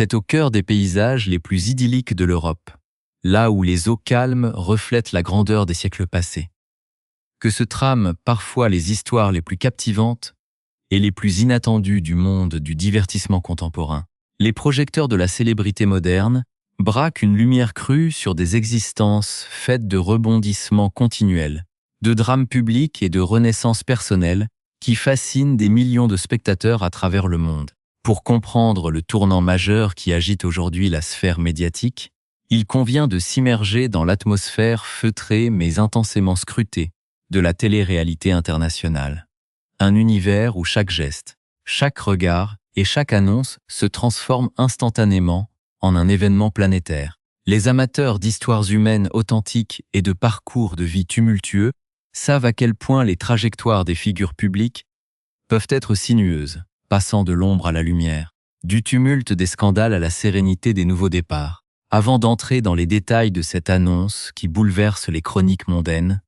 C'est au cœur des paysages les plus idylliques de l'Europe, là où les eaux calmes reflètent la grandeur des siècles passés, que se trament parfois les histoires les plus captivantes et les plus inattendues du monde du divertissement contemporain. Les projecteurs de la célébrité moderne braquent une lumière crue sur des existences faites de rebondissements continuels, de drames publics et de renaissances personnelles qui fascinent des millions de spectateurs à travers le monde. Pour comprendre le tournant majeur qui agite aujourd'hui la sphère médiatique, il convient de s'immerger dans l'atmosphère feutrée mais intensément scrutée de la télé-réalité internationale. Un univers où chaque geste, chaque regard et chaque annonce se transforment instantanément en un événement planétaire. Les amateurs d'histoires humaines authentiques et de parcours de vie tumultueux savent à quel point les trajectoires des figures publiques peuvent être sinueuses, passant de l'ombre à la lumière, du tumulte des scandales à la sérénité des nouveaux départs. Avant d'entrer dans les détails de cette annonce qui bouleverse les chroniques mondaines,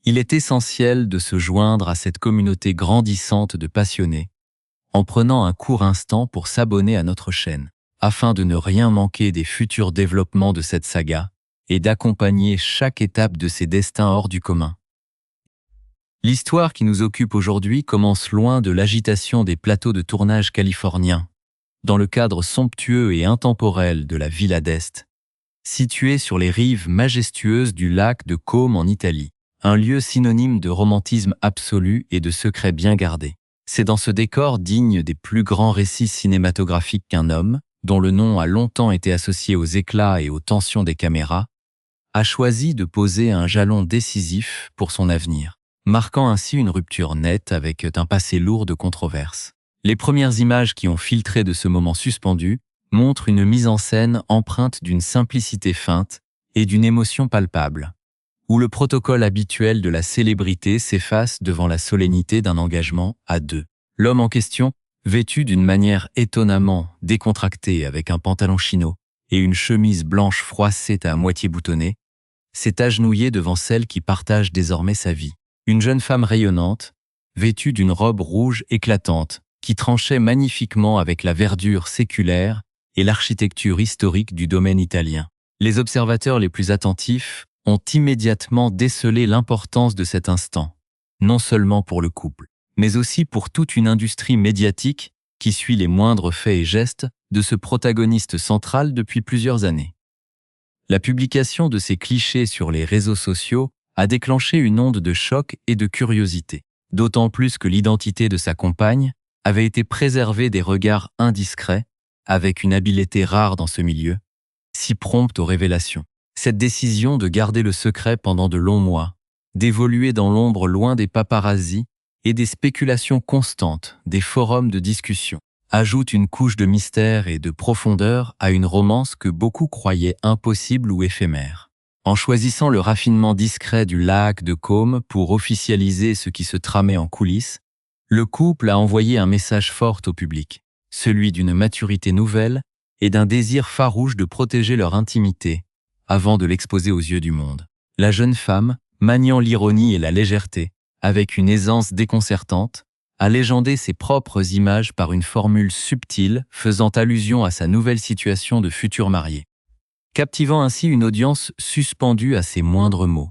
il est essentiel de se joindre à cette communauté grandissante de passionnés, en prenant un court instant pour s'abonner à notre chaîne, afin de ne rien manquer des futurs développements de cette saga et d'accompagner chaque étape de ses destins hors du commun. L'histoire qui nous occupe aujourd'hui commence loin de l'agitation des plateaux de tournage californiens, dans le cadre somptueux et intemporel de la Villa d'Este, située sur les rives majestueuses du lac de Côme en Italie, un lieu synonyme de romantisme absolu et de secrets bien gardés. C'est dans ce décor digne des plus grands récits cinématographiques qu'un homme, dont le nom a longtemps été associé aux éclats et aux tensions des caméras, a choisi de poser un jalon décisif pour son avenir, marquant ainsi une rupture nette avec un passé lourd de controverses. Les premières images qui ont filtré de ce moment suspendu montrent une mise en scène empreinte d'une simplicité feinte et d'une émotion palpable, où le protocole habituel de la célébrité s'efface devant la solennité d'un engagement à deux. L'homme en question, vêtu d'une manière étonnamment décontractée avec un pantalon chino et une chemise blanche froissée à moitié boutonnée, s'est agenouillé devant celle qui partage désormais sa vie. Une jeune femme rayonnante, vêtue d'une robe rouge éclatante, qui tranchait magnifiquement avec la verdure séculaire et l'architecture historique du domaine italien. Les observateurs les plus attentifs ont immédiatement décelé l'importance de cet instant, non seulement pour le couple, mais aussi pour toute une industrie médiatique qui suit les moindres faits et gestes de ce protagoniste central depuis plusieurs années. La publication de ces clichés sur les réseaux sociaux a déclenché une onde de choc et de curiosité, d'autant plus que l'identité de sa compagne avait été préservée des regards indiscrets, avec une habileté rare dans ce milieu, si prompte aux révélations. Cette décision de garder le secret pendant de longs mois, d'évoluer dans l'ombre loin des paparazzis et des spéculations constantes des forums de discussion, ajoute une couche de mystère et de profondeur à une romance que beaucoup croyaient impossible ou éphémère. En choisissant le raffinement discret du lac de Côme pour officialiser ce qui se tramait en coulisses, le couple a envoyé un message fort au public, celui d'une maturité nouvelle et d'un désir farouche de protéger leur intimité avant de l'exposer aux yeux du monde. La jeune femme, maniant l'ironie et la légèreté, avec une aisance déconcertante, a légendé ses propres images par une formule subtile faisant allusion à sa nouvelle situation de futur marié, captivant ainsi une audience suspendue à ses moindres mots.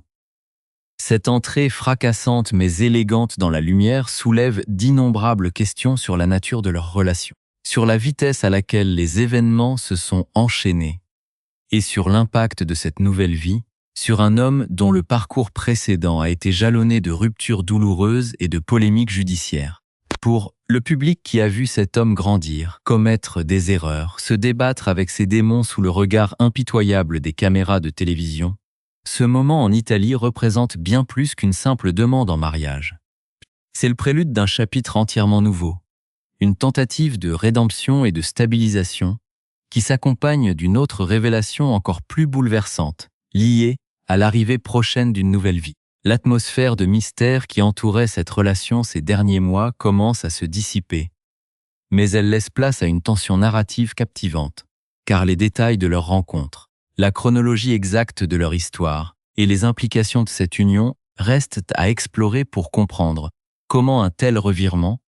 Cette entrée fracassante mais élégante dans la lumière soulève d'innombrables questions sur la nature de leur relation, sur la vitesse à laquelle les événements se sont enchaînés, et sur l'impact de cette nouvelle vie sur un homme dont le parcours précédent a été jalonné de ruptures douloureuses et de polémiques judiciaires. Pour le public qui a vu cet homme grandir, commettre des erreurs, se débattre avec ses démons sous le regard impitoyable des caméras de télévision, ce moment en Italie représente bien plus qu'une simple demande en mariage. C'est le prélude d'un chapitre entièrement nouveau, une tentative de rédemption et de stabilisation qui s'accompagne d'une autre révélation encore plus bouleversante, liée à l'arrivée prochaine d'une nouvelle vie. L'atmosphère de mystère qui entourait cette relation ces derniers mois commence à se dissiper, mais elle laisse place à une tension narrative captivante, car les détails de leur rencontre, la chronologie exacte de leur histoire et les implications de cette union restent à explorer pour comprendre comment un tel revirement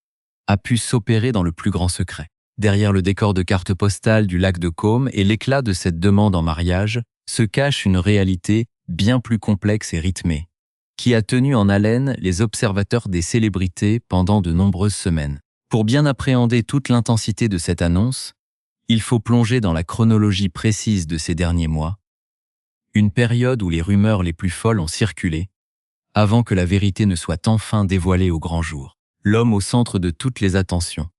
a pu s'opérer dans le plus grand secret. Derrière le décor de carte postale du lac de Côme et l'éclat de cette demande en mariage, se cache une réalité bien plus complexe et rythmée, qui a tenu en haleine les observateurs des célébrités pendant de nombreuses semaines. Pour bien appréhender toute l'intensité de cette annonce, il faut plonger dans la chronologie précise de ces derniers mois, une période où les rumeurs les plus folles ont circulé, avant que la vérité ne soit enfin dévoilée au grand jour. L'homme au centre de toutes les attentions,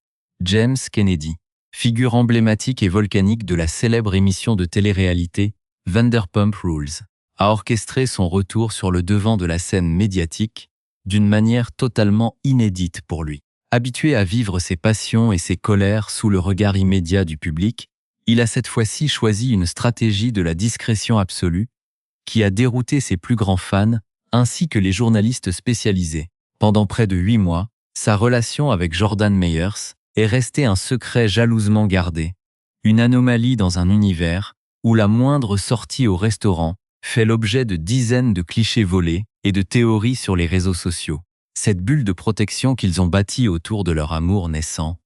James Kennedy, figure emblématique et volcanique de la célèbre émission de télé-réalité Vanderpump Rules, a orchestré son retour sur le devant de la scène médiatique d'une manière totalement inédite pour lui. Habitué à vivre ses passions et ses colères sous le regard immédiat du public, il a cette fois-ci choisi une stratégie de la discrétion absolue qui a dérouté ses plus grands fans ainsi que les journalistes spécialisés. Pendant près de 8 mois, sa relation avec Jordan Meyers est restée un secret jalousement gardé, une anomalie dans un univers où la moindre sortie au restaurant fait l'objet de dizaines de clichés volés et de théories sur les réseaux sociaux. Cette bulle de protection qu'ils ont bâtie autour de leur amour naissant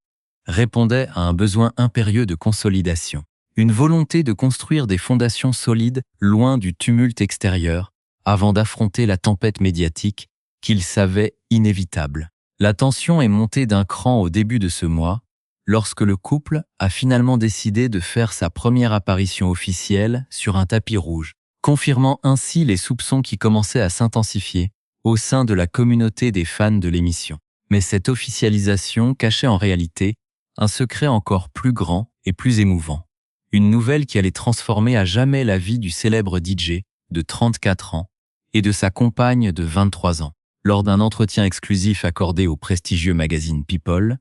répondait à un besoin impérieux de consolidation, une volonté de construire des fondations solides loin du tumulte extérieur avant d'affronter la tempête médiatique qu'ils savaient inévitable. La tension est montée d'un cran au début de ce mois, lorsque le couple a finalement décidé de faire sa première apparition officielle sur un tapis rouge, confirmant ainsi les soupçons qui commençaient à s'intensifier au sein de la communauté des fans de l'émission. Mais cette officialisation cachait en réalité un secret encore plus grand et plus émouvant. Une nouvelle qui allait transformer à jamais la vie du célèbre DJ de 34 ans et de sa compagne de 23 ans. Lors d'un entretien exclusif accordé au prestigieux magazine People,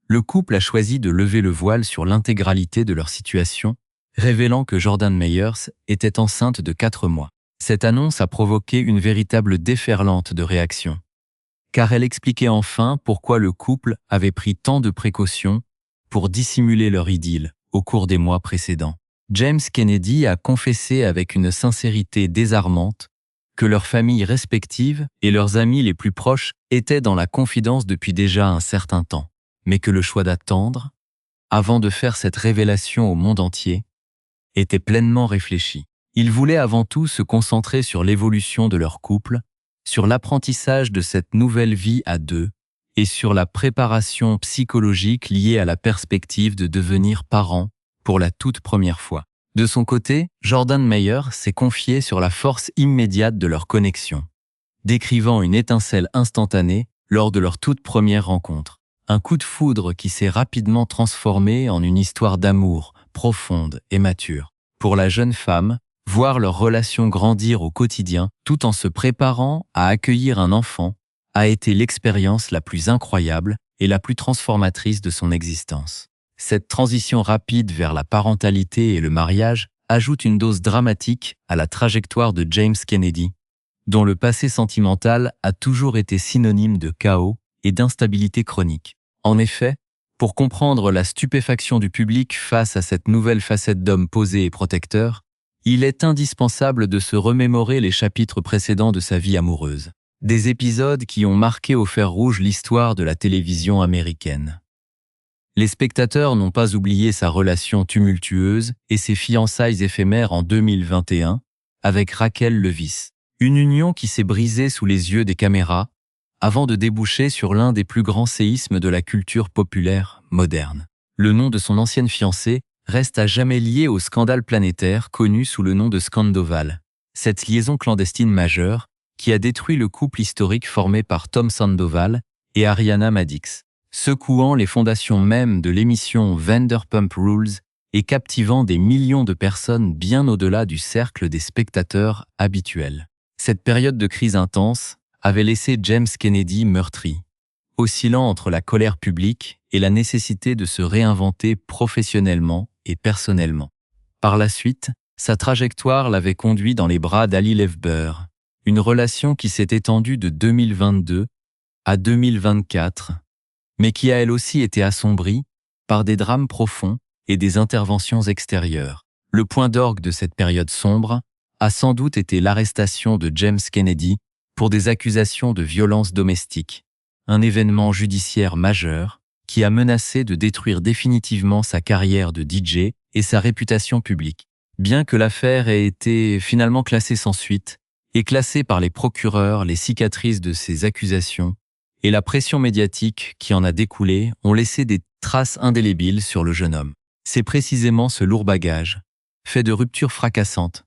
le couple a choisi de lever le voile sur l'intégralité de leur situation, révélant que Jordan Meyers était enceinte de 4 mois. Cette annonce a provoqué une véritable déferlante de réactions, car elle expliquait enfin pourquoi le couple avait pris tant de précautions pour dissimuler leur idylle au cours des mois précédents. James Kennedy a confessé avec une sincérité désarmante que leurs familles respectives et leurs amis les plus proches étaient dans la confidence depuis déjà un certain temps, mais que le choix d'attendre, avant de faire cette révélation au monde entier, était pleinement réfléchi. Ils voulaient avant tout se concentrer sur l'évolution de leur couple, sur l'apprentissage de cette nouvelle vie à deux et sur la préparation psychologique liée à la perspective de devenir parents pour la toute première fois. De son côté, Jordan Meyers s'est confié sur la force immédiate de leur connexion, décrivant une étincelle instantanée lors de leur toute première rencontre. Un coup de foudre qui s'est rapidement transformé en une histoire d'amour profonde et mature. Pour la jeune femme, voir leur relation grandir au quotidien tout en se préparant à accueillir un enfant a été l'expérience la plus incroyable et la plus transformatrice de son existence. Cette transition rapide vers la parentalité et le mariage ajoute une dose dramatique à la trajectoire de James Kennedy, dont le passé sentimental a toujours été synonyme de chaos et d'instabilité chronique. En effet, pour comprendre la stupéfaction du public face à cette nouvelle facette d'homme posé et protecteur, il est indispensable de se remémorer les chapitres précédents de sa vie amoureuse. Des épisodes qui ont marqué au fer rouge l'histoire de la télévision américaine. Les spectateurs n'ont pas oublié sa relation tumultueuse et ses fiançailles éphémères en 2021 avec Raquel Leviss. Une union qui s'est brisée sous les yeux des caméras avant de déboucher sur l'un des plus grands séismes de la culture populaire moderne. Le nom de son ancienne fiancée reste à jamais lié au scandale planétaire connu sous le nom de Scandoval. Cette liaison clandestine majeure qui a détruit le couple historique formé par Tom Sandoval et Ariana Madix, secouant les fondations mêmes de l'émission Vanderpump Rules et captivant des millions de personnes bien au-delà du cercle des spectateurs habituels. Cette période de crise intense avait laissé James Kennedy meurtri, oscillant entre la colère publique et la nécessité de se réinventer professionnellement et personnellement. Par la suite, sa trajectoire l'avait conduit dans les bras d'Ali Levber, une relation qui s'est étendue de 2022 à 2024, mais qui a elle aussi été assombrie par des drames profonds et des interventions extérieures. Le point d'orgue de cette période sombre a sans doute été l'arrestation de James Kennedy pour des accusations de violence domestique, un événement judiciaire majeur qui a menacé de détruire définitivement sa carrière de DJ et sa réputation publique. Bien que l'affaire ait été finalement classée sans suite, et classée par les procureurs, les cicatrices de ces accusations et la pression médiatique qui en a découlé ont laissé des traces indélébiles sur le jeune homme. C'est précisément ce lourd bagage, fait de ruptures fracassantes,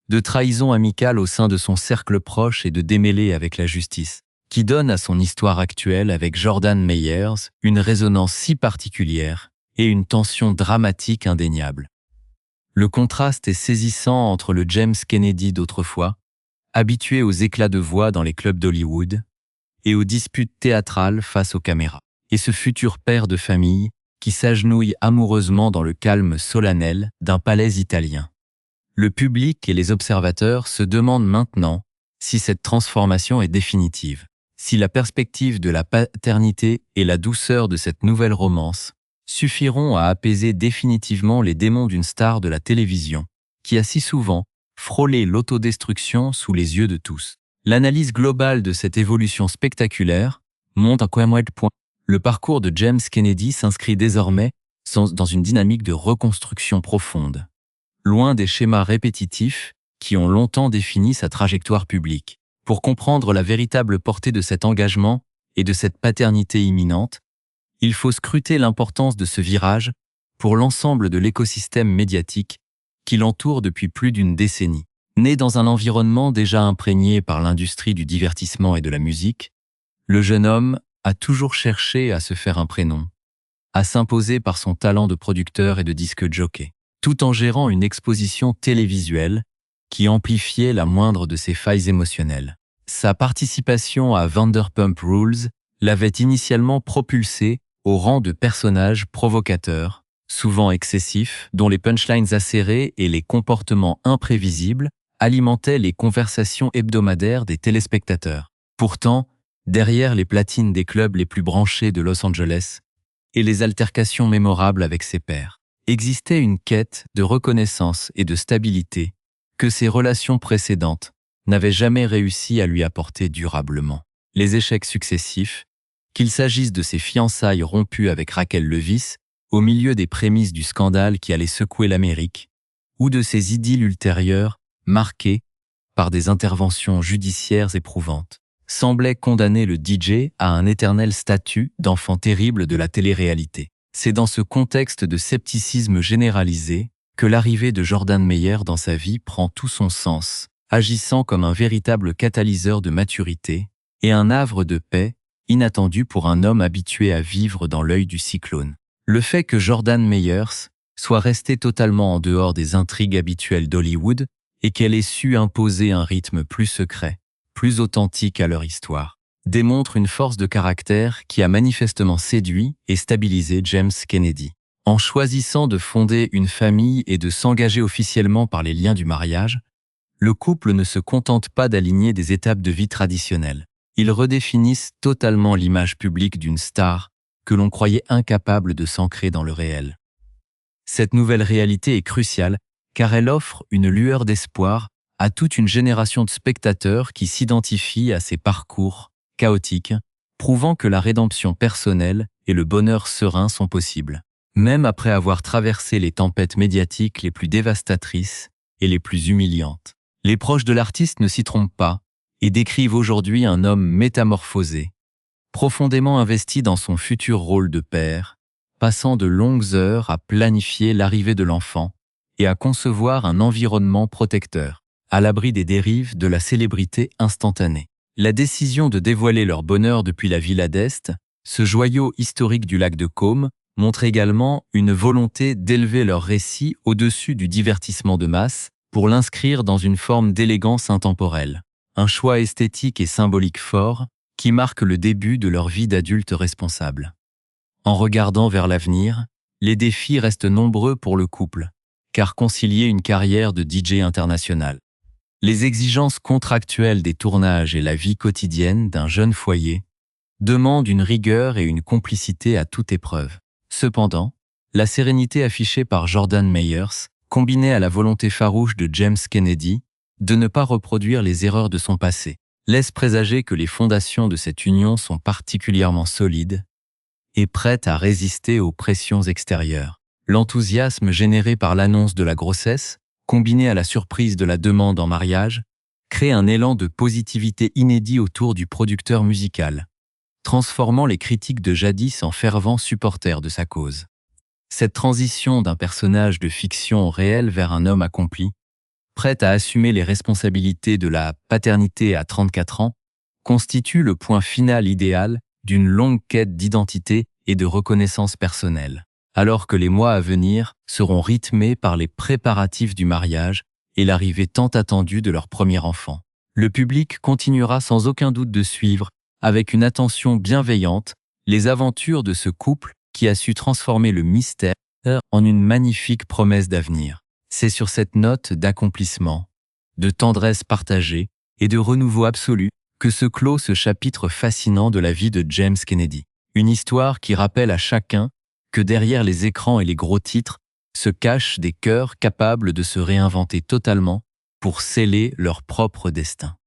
de trahison amicale au sein de son cercle proche et de démêlés avec la justice, qui donne à son histoire actuelle avec Jordan Meyers une résonance si particulière et une tension dramatique indéniable. Le contraste est saisissant entre le James Kennedy d'autrefois, habitué aux éclats de voix dans les clubs d'Hollywood, et aux disputes théâtrales face aux caméras, et ce futur père de famille qui s'agenouille amoureusement dans le calme solennel d'un palais italien. Le public et les observateurs se demandent maintenant si cette transformation est définitive, si la perspective de la paternité et la douceur de cette nouvelle romance suffiront à apaiser définitivement les démons d'une star de la télévision, qui a si souvent frôlé l'autodestruction sous les yeux de tous. L'analyse globale de cette évolution spectaculaire montre à quel point le parcours de James Kennedy s'inscrit désormais dans une dynamique de reconstruction profonde, loin des schémas répétitifs qui ont longtemps défini sa trajectoire publique. Pour comprendre la véritable portée de cet engagement et de cette paternité imminente, il faut scruter l'importance de ce virage pour l'ensemble de l'écosystème médiatique qui l'entoure depuis plus d'une décennie. Né dans un environnement déjà imprégné par l'industrie du divertissement et de la musique, le jeune homme a toujours cherché à se faire un prénom, à s'imposer par son talent de producteur et de disque jockey, tout en gérant une exposition télévisuelle qui amplifiait la moindre de ses failles émotionnelles. Sa participation à Vanderpump Rules l'avait initialement propulsé au rang de personnage provocateur, souvent excessif, dont les punchlines acérées et les comportements imprévisibles alimentaient les conversations hebdomadaires des téléspectateurs. Pourtant, derrière les platines des clubs les plus branchés de Los Angeles et les altercations mémorables avec ses pairs, existait une quête de reconnaissance et de stabilité que ses relations précédentes n'avaient jamais réussi à lui apporter durablement. Les échecs successifs, qu'il s'agisse de ses fiançailles rompues avec Raquel Leviss au milieu des prémices du scandale qui allait secouer l'Amérique, ou de ses idylles ultérieures marquées par des interventions judiciaires éprouvantes, semblaient condamner le DJ à un éternel statut d'enfant terrible de la télé-réalité. C'est dans ce contexte de scepticisme généralisé que l'arrivée de Jordan Meyers dans sa vie prend tout son sens, agissant comme un véritable catalyseur de maturité et un havre de paix inattendu pour un homme habitué à vivre dans l'œil du cyclone. Le fait que Jordan Meyers soit resté totalement en dehors des intrigues habituelles d'Hollywood et qu'elle ait su imposer un rythme plus secret, plus authentique à leur histoire, démontre une force de caractère qui a manifestement séduit et stabilisé James Kennedy. En choisissant de fonder une famille et de s'engager officiellement par les liens du mariage, le couple ne se contente pas d'aligner des étapes de vie traditionnelles. Ils redéfinissent totalement l'image publique d'une star que l'on croyait incapable de s'ancrer dans le réel. Cette nouvelle réalité est cruciale car elle offre une lueur d'espoir à toute une génération de spectateurs qui s'identifient à ces parcours chaotiques, prouvant que la rédemption personnelle et le bonheur serein sont possibles, même après avoir traversé les tempêtes médiatiques les plus dévastatrices et les plus humiliantes. Les proches de l'artiste ne s'y trompent pas et décrivent aujourd'hui un homme métamorphosé, profondément investi dans son futur rôle de père, passant de longues heures à planifier l'arrivée de l'enfant et à concevoir un environnement protecteur, à l'abri des dérives de la célébrité instantanée. La décision de dévoiler leur bonheur depuis la Villa d'Este, ce joyau historique du lac de Côme, montre également une volonté d'élever leur récit au-dessus du divertissement de masse pour l'inscrire dans une forme d'élégance intemporelle. Un choix esthétique et symbolique fort qui marque le début de leur vie d'adultes responsables. En regardant vers l'avenir, les défis restent nombreux pour le couple, car concilier une carrière de DJ international, les exigences contractuelles des tournages et la vie quotidienne d'un jeune foyer demandent une rigueur et une complicité à toute épreuve. Cependant, la sérénité affichée par Jordan Meyers, combinée à la volonté farouche de James Kennedy de ne pas reproduire les erreurs de son passé, laisse présager que les fondations de cette union sont particulièrement solides et prête à résister aux pressions extérieures. L'enthousiasme généré par l'annonce de la grossesse, combiné à la surprise de la demande en mariage, crée un élan de positivité inédit autour du producteur musical, transformant les critiques de jadis en fervents supporters de sa cause. Cette transition d'un personnage de fiction réel vers un homme accompli, prêt à assumer les responsabilités de la paternité à 34 ans, constitue le point final idéal d'une longue quête d'identité et de reconnaissance personnelle, alors que les mois à venir seront rythmés par les préparatifs du mariage et l'arrivée tant attendue de leur premier enfant. Le public continuera sans aucun doute de suivre, avec une attention bienveillante, les aventures de ce couple qui a su transformer le mystère en une magnifique promesse d'avenir. C'est sur cette note d'accomplissement, de tendresse partagée et de renouveau absolu que se clôt ce chapitre fascinant de la vie de James Kennedy. Une histoire qui rappelle à chacun que derrière les écrans et les gros titres se cachent des cœurs capables de se réinventer totalement pour sceller leur propre destin.